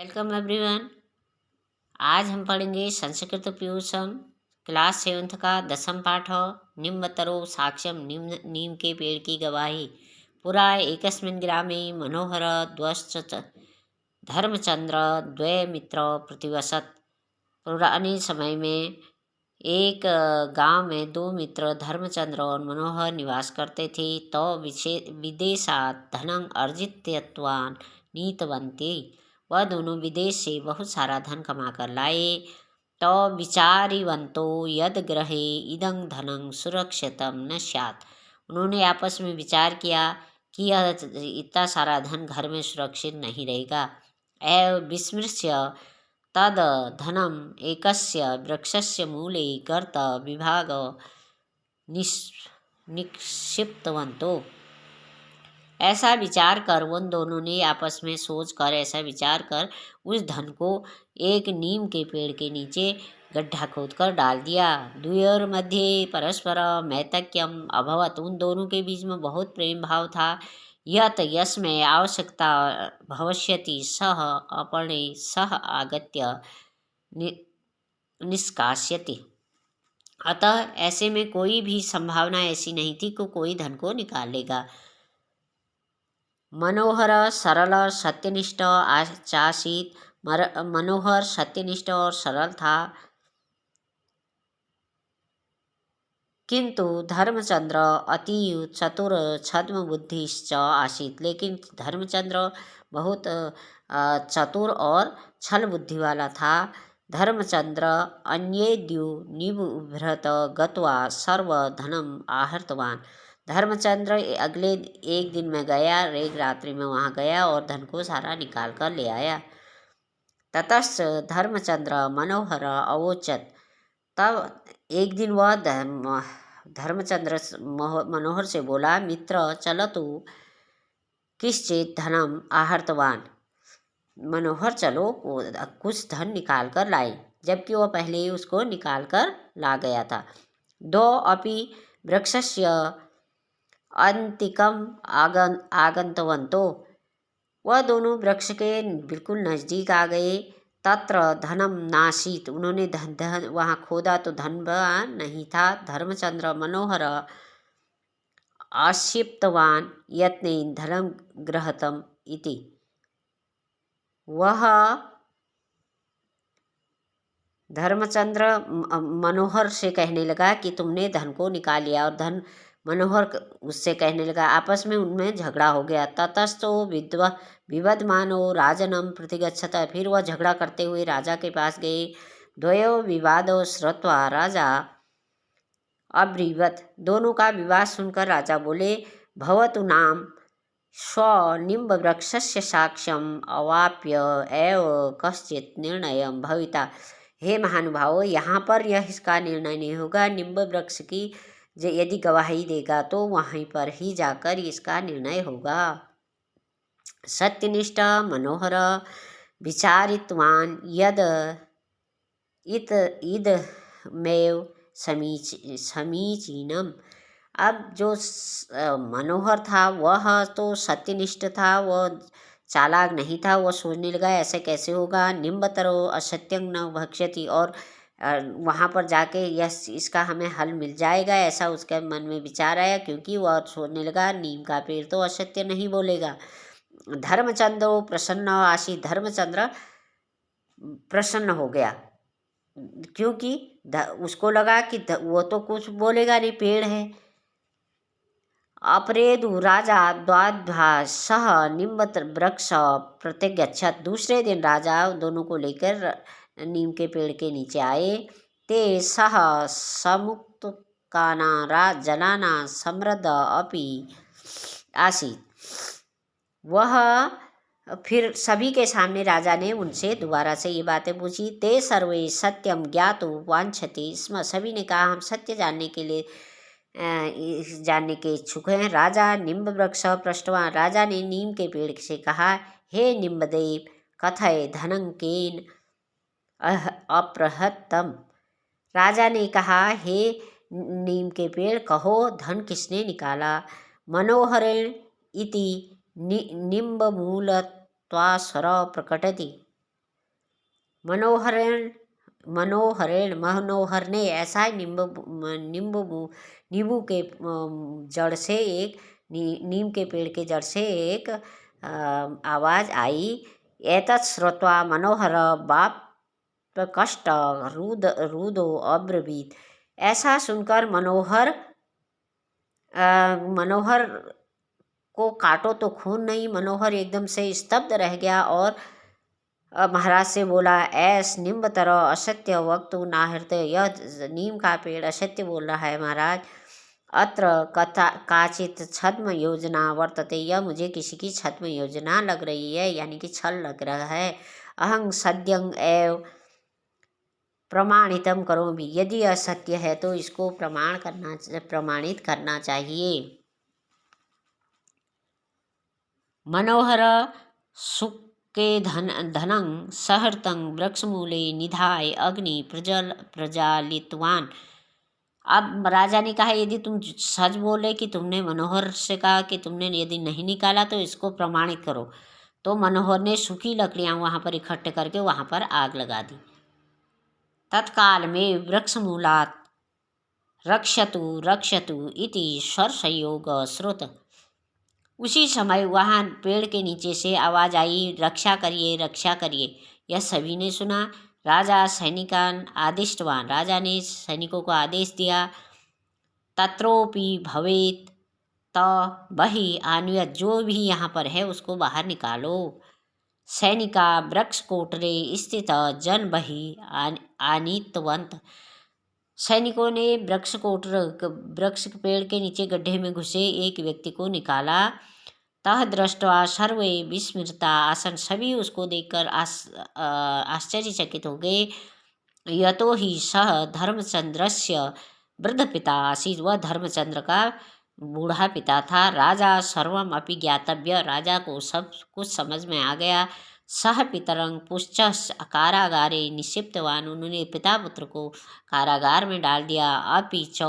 Welcome everyone. आज हम पढ़ेंगे संस्कृत प्यूषम क्लास 7th का 10th पाठ निम्बतरो साक्ष्यम निम्न नीम के पेड़ की गवाही। पुरा एकस्मिन् ग्रामे मनोहर द्वश्च धर्मचंद्र द्वय मित्र प्रतिवसत। पुराने समय में एक गांव में दो मित्र धर्मचंद्र और मनोहर निवास करते थे। तो विदेशात धनं अर्जित्यत्वान् नीतवन्ते। वह दोनों विदेश से बहुत सारा धन कमा कर लाए। तो विचारिवंतो यद ग्रहे इदं धनं सुरक्षितम न स्यात्। उन्होंने आपस में विचार किया कि यह इतना सारा धन घर में सुरक्षित नहीं रहेगा। एव विस्मृत्य तद धनम एकस्य वृक्षस्य मूले गर्त विभाग निक्षिप्तवन्तो। ऐसा विचार कर उन दोनों ने आपस में सोच कर ऐसा विचार कर उस धन को एक नीम के पेड़ के नीचे गड्ढा खोद कर डाल दिया। द्वयोर मध्ये परस्पर मैतक्यम अभवत। उन दोनों के बीच में बहुत प्रेम भाव था। यत यस्मै आवश्यकता भविष्यति सह अपने सह आगत्य निष्कास्यति। अतः ऐसे में कोई भी संभावना ऐसी नहीं थी कि कोई धन को निकाल लेगा। मनोहर सरल सत्यनिष्ठ आचासीत। मनोहर सत्यनिष्ठ और सरल था, किंतु धर्मचंद्र अति चतुर छद्म बुद्धिश्च आसीत। लेकिन धर्मचंद्र बहुत चतुर और छल बुद्धि वाला था। धर्मचंद्र अन्येद्यु निबभ्रत गत्वा सर्व धनम आहर्तवान। धर्मचंद्र अगले एक दिन में गया, एक रात्रि में वहाँ गया और धन को सारा निकाल कर ले आया। ततश्च धर्मचंद्र मनोहर अवोचत। तब एक दिन वह धर्मचंद्र मनोहर से बोला, मित्र चल तू किश्चित धनम आहर्तवान। मनोहर चलो कुछ धन निकाल कर लाए, जबकि वह पहले ही उसको निकाल कर ला गया था। दो अपि वृक्षस्य अंतिकम आगंतवंतो। वह दोनों वृक्ष के बिल्कुल नज़दीक आ गए। तत्र धनम नासीत। उन्होंने धन वहाँ खोदा तो धन नहीं था। धर्मचंद्र मनोहर आक्षिप्तवान यत्नेन धनम गृहतम इति। वह धर्मचंद्र मनोहर से कहने लगा कि तुमने धन को निकाल लिया, और धन मनोहर उससे कहने लगा। आपस में उनमें झगड़ा हो गया। ततस्तो विवदमानो राजनम प्रतिगच्छत। फिर वह झगड़ा करते हुए राजा के पास गए। द्वयो विवादो श्रुत्वा राजा अब्रीवत। दोनों का विवाद सुनकर राजा बोले, भवतु नाम स्वनिम्ब वृक्षस्य साक्ष्यम अवाप्य एव कश्चित निर्णय भविता। हे महानुभावों, यहाँ पर यह इसका निर्णय नहीं होगा। निम्ब वृक्ष की यदि गवाही देगा तो वहीं पर ही जाकर इसका निर्णय होगा। सत्यनिष्ठ मनोहर विचारितवान यद इदमेव समीचीनम। अब जो मनोहर था वह तो सत्यनिष्ठ था, वह चालाक नहीं था। वह सोचने लगा ऐसे कैसे होगा। निम्बतरो असत्यं न भक्ष्यति। और वहाँ पर जाके इसका हमें हल मिल जाएगा, ऐसा उसके मन में विचार आया, क्योंकि वह सोचने लगा नीम का पेड़ तो असत्य नहीं बोलेगा। धर्मचंद्र प्रसन्न आसी। धर्मचंद्र प्रसन्न हो गया, क्योंकि उसको लगा कि वो तो कुछ बोलेगा नहीं, पेड़ है। अपरेदु राजा द्वाद्भा सह निम्बत वृक्ष प्रतिगच्छत। दूसरे दिन राजा दोनों को लेकर नीम के पेड़ के नीचे आए। ते सह समुक्त काना जलाना समृद्ध अपि आसीत। वह फिर सभी के सामने राजा ने उनसे दोबारा से ये बातें पूछी। ते सर्वे सत्यम ज्ञातु वांछति स्म। सभी ने कहा हम सत्य जानने के लिए जानने के इच्छुक हैं। राजा निम्ब वृक्ष पृष्ठवान। राजा ने नीम के पेड़ से कहा, हे निम्बदेव कथय धनं केन अपहृतम। राजा ने कहा, हे नीम के पेड़ कहो धन किसने निकाला। मनोहरेण इति निम्बमूलत्वास्वर प्रकटति। मनोहरेण मनोहर ने ऐसा ही नींबू के जड़ से एक नीम के पेड़ के जड़ से एक आवाज़ आई। एतत् श्रुत्वा मनोहर बाप कष्ट रुदो अब्रवीत। ऐसा सुनकर मनोहर को काटो तो खून नहीं। मनोहर एकदम से स्तब्ध रह गया और महाराज से बोला, ऐस निम्ब तरह असत्य वक्तु नाहृते। यह नीम का पेड़ असत्य बोल रहा है महाराज। अत्र कथा काचित छद्म योजना वर्तते। यह मुझे किसी की छद्म योजना लग रही है, यानी कि छल लग रहा है। अहं सत्यं एव प्रमाणितम करोमि। यदि यह सत्य है तो इसको प्रमाणित करना चाहिए। मनोहर सुके धनं सहर्तं वृक्षमूले निधाय अग्नि प्रज्वालितवान। अब राजा ने कहा, यदि तुम सच बोले कि तुमने मनोहर से कहा कि तुमने यदि नहीं निकाला तो इसको प्रमाणित करो। तो मनोहर ने सूखी लकड़ियाँ वहाँ पर इकट्ठे करके वहाँ पर आग लगा दी। तत्काल में वृक्षमूलात् रक्षतु रक्षतु इति स्वरसंयोग श्रुत। उसी समय वहाँ पेड़ के नीचे से आवाज़ आई, रक्षा करिए रक्षा करिए। यह सभी ने सुना। राजा सैनिकान आदिष्टवान। राजा ने सैनिकों को आदेश दिया, तत्रोपि भवेत त बहि आन्वित। जो भी यहाँ पर है उसको बाहर निकालो। सैनिका वृक्ष कोटरे स्थित जन बहि आनीतवंत। सैनिकों ने वृक्ष पेड़ के नीचे गड्ढे में घुसे एक व्यक्ति को निकाला। तह दृष्ट्वा सर्वे विस्मृता आसन। सभी उसको देखकर आश्चर्यचकित हो गए। यतो ही सह धर्मचंद्रस्य वृद्ध पिता आसीत्। वह धर्मचंद्र का बूढ़ा पिता था। राजा सर्वम अपि ज्ञातव्य। राजा को सब कुछ समझ में आ गया। सह पितरं पुश्च कारागारे निक्षिप्तवान। उन्होंने पिता पुत्र को कारागार में डाल दिया। अपि च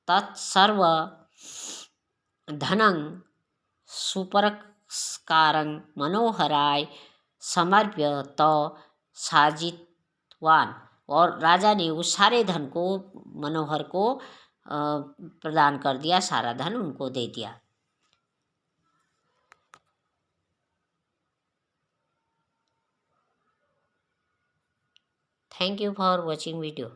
तत्सर्व धनं सुपरस्कारं मनोहराय समर्प्य तो साजितवान। और राजा ने उस सारे धन को मनोहर को प्रदान कर दिया, सारा धन उनको दे दिया। Thank you for watching video.